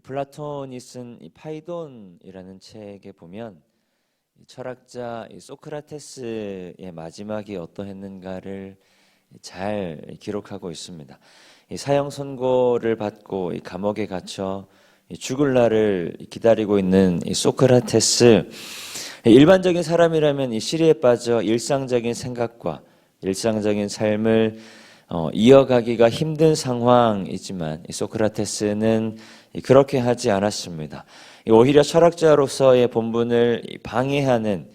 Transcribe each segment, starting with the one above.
플라톤이 쓴 이 파이돈이라는 책에 보면 이 철학자 소크라테스의 마지막이 어떠했는가를 잘 기록하고 있습니다. 이 사형 선고를 받고 이 감옥에 갇혀 죽을 날을 기다리고 있는 이 소크라테스, 일반적인 사람이라면 이 시리에 빠져 일상적인 생각과 일상적인 삶을 이어가기가 힘든 상황이지만 이 소크라테스는 그렇게 하지 않았습니다. 오히려 철학자로서의 본분을 방해하는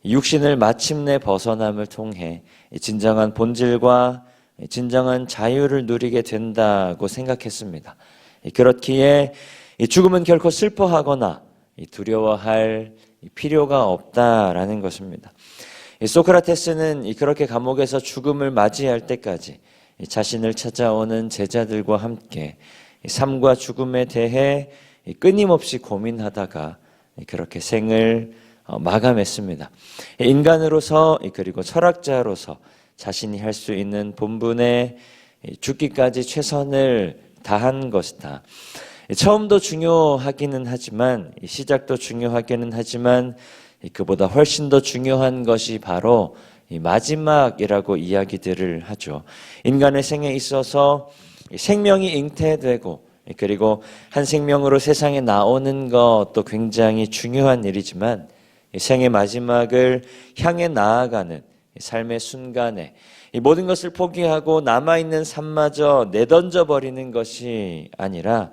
육신을 마침내 벗어남을 통해 진정한 본질과 진정한 자유를 누리게 된다고 생각했습니다. 그렇기에 죽음은 결코 슬퍼하거나 두려워할 필요가 없다라는 것입니다. 소크라테스는 그렇게 감옥에서 죽음을 맞이할 때까지 자신을 찾아오는 제자들과 함께 삶과 죽음에 대해 끊임없이 고민하다가 그렇게 생을 마감했습니다. 인간으로서 그리고 철학자로서 자신이 할 수 있는 본분에 죽기까지 최선을 다한 것이다. 처음도 중요하기는 하지만 시작도 중요하기는 하지만 그보다 훨씬 더 중요한 것이 바로 이 마지막이라고 이야기들을 하죠. 인간의 생에 있어서 생명이 잉태되고 그리고 한 생명으로 세상에 나오는 것도 굉장히 중요한 일이지만 생의 마지막을 향해 나아가는 삶의 순간에 이 모든 것을 포기하고 남아있는 삶마저 내던져 버리는 것이 아니라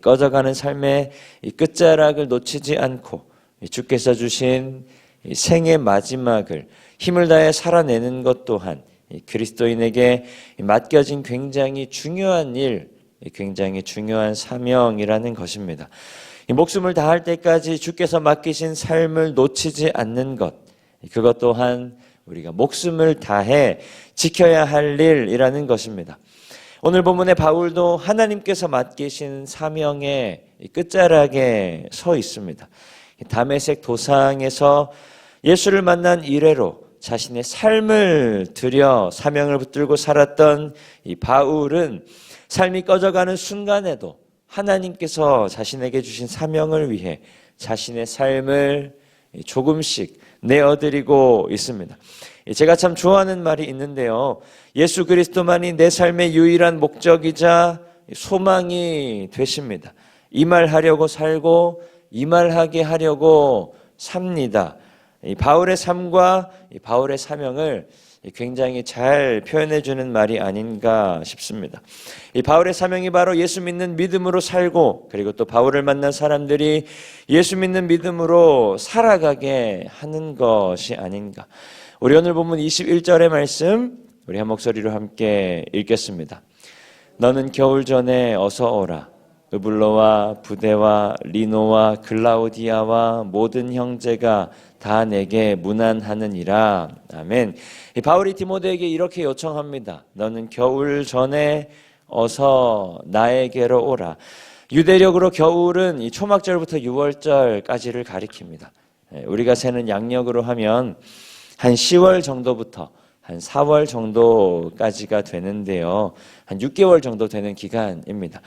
꺼져가는 삶의 끝자락을 놓치지 않고 주께서 주신 생의 마지막을 힘을 다해 살아내는 것 또한 그리스도인에게 맡겨진 굉장히 중요한 일, 굉장히 중요한 사명이라는 것입니다. 목숨을 다할 때까지 주께서 맡기신 삶을 놓치지 않는 것, 그것 또한 우리가 목숨을 다해 지켜야 할 일이라는 것입니다. 오늘 본문의 바울도 하나님께서 맡기신 사명의 끝자락에 서 있습니다. 다메섹 도상에서 예수를 만난 이래로 자신의 삶을 들여 사명을 붙들고 살았던 이 바울은 삶이 꺼져가는 순간에도 하나님께서 자신에게 주신 사명을 위해 자신의 삶을 조금씩 내어드리고 있습니다. 제가 참 좋아하는 말이 있는데요. 예수 그리스도만이 내 삶의 유일한 목적이자 소망이 되십니다. 이 말 하려고 살고 이 말하게 하려고 삽니다. 이 바울의 삶과 이 바울의 사명을 굉장히 잘 표현해 주는 말이 아닌가 싶습니다. 이 바울의 사명이 바로 예수 믿는 믿음으로 살고 그리고 또 바울을 만난 사람들이 예수 믿는 믿음으로 살아가게 하는 것이 아닌가. 우리 오늘 본문 21절의 말씀 우리 한 목소리로 함께 읽겠습니다. 너는 겨울 전에 어서 오라. 으블로와 부데와 리노와 글라우디아와 모든 형제가 다 내게 문안하느니라. 아멘. 바울이 디모데에게 이렇게 요청합니다. 너는 겨울 전에 어서 나에게로 오라. 유대력으로 겨울은 이 초막절부터 6월절까지를 가리킵니다. 우리가 세는 양력으로 하면 한 10월 정도부터 한 4월 정도까지가 되는데요. 한 6개월 정도 되는 기간입니다.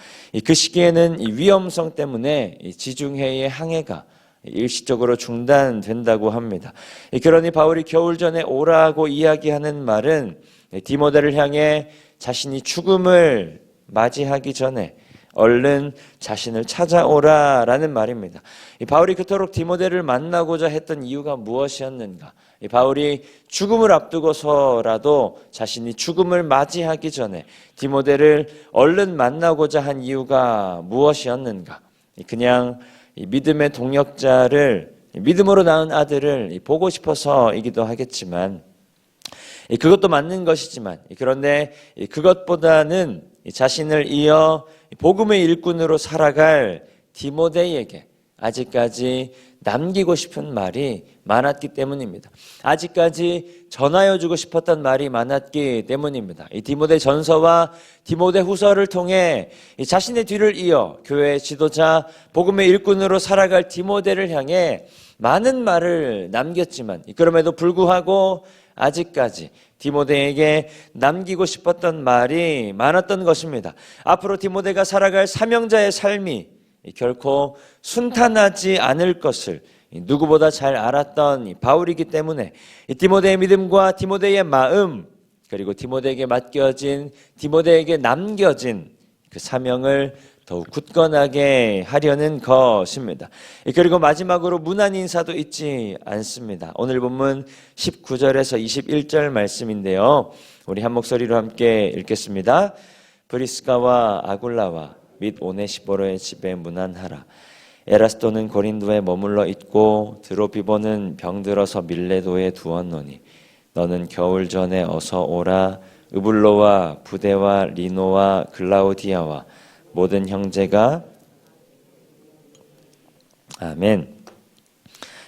그 시기에는 이 위험성 때문에 이 지중해의 항해가 일시적으로 중단된다고 합니다. 그러니 바울이 겨울 전에 오라고 이야기하는 말은 디모데를 향해 자신이 죽음을 맞이하기 전에 얼른 자신을 찾아오라라는 말입니다. 바울이 그토록 디모데를 만나고자 했던 이유가 무엇이었는가? 바울이 죽음을 앞두고서라도 자신이 죽음을 맞이하기 전에 디모데를 얼른 만나고자 한 이유가 무엇이었는가? 그냥 믿음의 동역자를, 믿음으로 낳은 아들을 보고 싶어서이기도 하겠지만 그것도 맞는 것이지만 그런데 그것보다는 자신을 이어 복음의 일꾼으로 살아갈 디모데에게 아직까지 남기고 싶은 말이 많았기 때문입니다. 아직까지 전하여주고 싶었던 말이 많았기 때문입니다. 이 디모데 전서와 디모데 후서를 통해 자신의 뒤를 이어 교회의 지도자 복음의 일꾼으로 살아갈 디모데를 향해 많은 말을 남겼지만 그럼에도 불구하고 아직까지 디모데에게 남기고 싶었던 말이 많았던 것입니다. 앞으로 디모데가 살아갈 사명자의 삶이 결코 순탄하지 않을 것을 누구보다 잘 알았던 바울이기 때문에 디모데의 믿음과 디모데의 마음, 그리고 디모데에게 맡겨진, 디모데에게 남겨진 그 사명을 더욱 굳건하게 하려는 것입니다. 그리고 마지막으로 문안 인사도 잊지 않습니다. 오늘 본문 19절에서 21절 말씀인데요, 우리 한 목소리로 함께 읽겠습니다. 브리스가와 아굴라와 및 오네시포로의 집에 문안하라. 에라스도는 고린도에 머물러 있고 드로피보는 병들어서 밀레도에 두었노니 너는 겨울 전에 어서 오라. 으블로와 부데와 리노와 글라우디아와 모든 형제가. 아멘.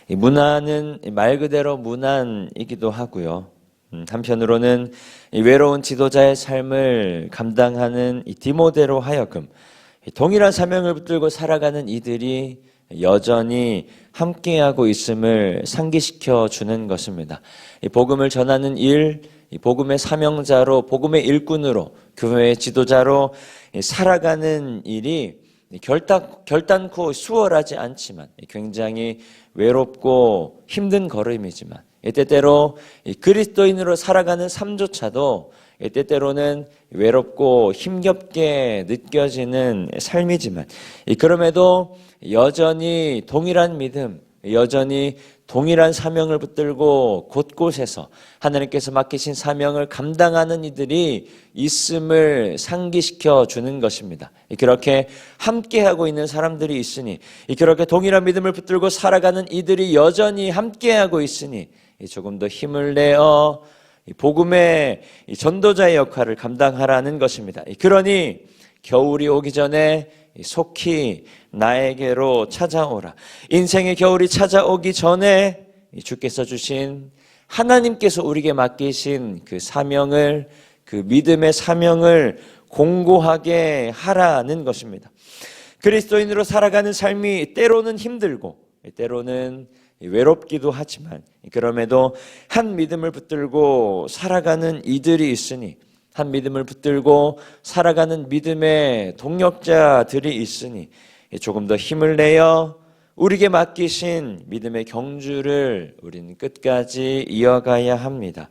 이 문안은 말 그대로 문안이기도 하고요, 한편으로는 이 외로운 지도자의 삶을 감당하는 이 디모데로 하여금 동일한 사명을 붙들고 살아가는 이들이 여전히 함께하고 있음을 상기시켜 주는 것입니다. 이 복음을 전하는 일, 이 복음의 사명자로, 복음의 일꾼으로, 교회의 지도자로 살아가는 일이 결단코 수월하지 않지만 굉장히 외롭고 힘든 걸음이지만, 때때로 그리스도인으로 살아가는 삶조차도 때때로는 외롭고 힘겹게 느껴지는 삶이지만, 그럼에도 여전히 동일한 믿음, 여전히 동일한 사명을 붙들고 곳곳에서 하나님께서 맡기신 사명을 감당하는 이들이 있음을 상기시켜 주는 것입니다. 그렇게 함께하고 있는 사람들이 있으니, 그렇게 동일한 믿음을 붙들고 살아가는 이들이 여전히 함께하고 있으니 조금 더 힘을 내어 복음의 전도자의 역할을 감당하라는 것입니다. 그러니 겨울이 오기 전에 속히 나에게로 찾아오라. 인생의 겨울이 찾아오기 전에 주께서 주신, 하나님께서 우리에게 맡기신 그 사명을, 그 믿음의 사명을 공고하게 하라는 것입니다. 그리스도인으로 살아가는 삶이 때로는 힘들고 때로는 외롭기도 하지만, 그럼에도 한 믿음을 붙들고 살아가는 이들이 있으니, 한 믿음을 붙들고 살아가는 믿음의 동력자들이 있으니 조금 더 힘을 내어 우리에게 맡기신 믿음의 경주를 우리는 끝까지 이어가야 합니다.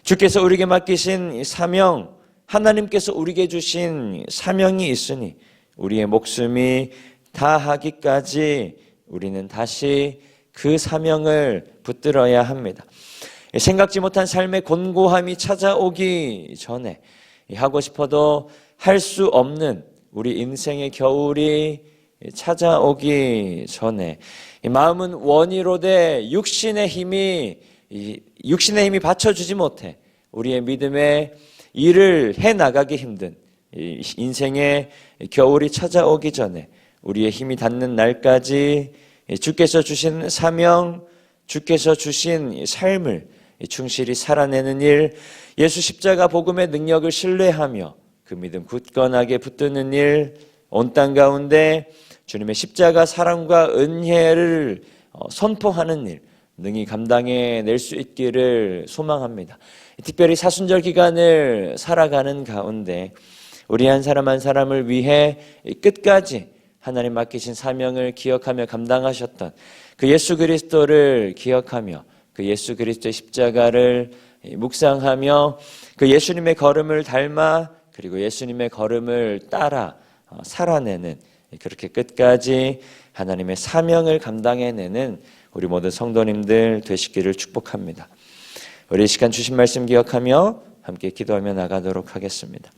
주께서 우리에게 맡기신 사명, 하나님께서 우리에게 주신 사명이 있으니 우리의 목숨이 다하기까지 우리는 다시 그 사명을 붙들어야 합니다. 생각지 못한 삶의 곤고함이 찾아오기 전에, 하고 싶어도 할 수 없는 우리 인생의 겨울이 찾아오기 전에, 마음은 원이로 돼 육신의 힘이 받쳐주지 못해 우리의 믿음의 일을 해나가기 힘든 인생의 겨울이 찾아오기 전에, 우리의 힘이 닿는 날까지 주께서 주신 사명, 주께서 주신 삶을 충실히 살아내는 일, 예수 십자가 복음의 능력을 신뢰하며 그 믿음 굳건하게 붙드는 일, 온 땅 가운데 주님의 십자가 사랑과 은혜를 선포하는 일 능히 감당해낼 수 있기를 소망합니다. 특별히 사순절 기간을 살아가는 가운데 우리 한 사람 한 사람을 위해 끝까지 하나님 맡기신 사명을 기억하며 감당하셨던 그 예수 그리스도를 기억하며 그 예수 그리스도의 십자가를 묵상하며 그 예수님의 걸음을 닮아, 그리고 예수님의 걸음을 따라 살아내는, 그렇게 끝까지 하나님의 사명을 감당해내는 우리 모든 성도님들 되시기를 축복합니다. 우리 이 시간 주신 말씀 기억하며 함께 기도하며 나가도록 하겠습니다.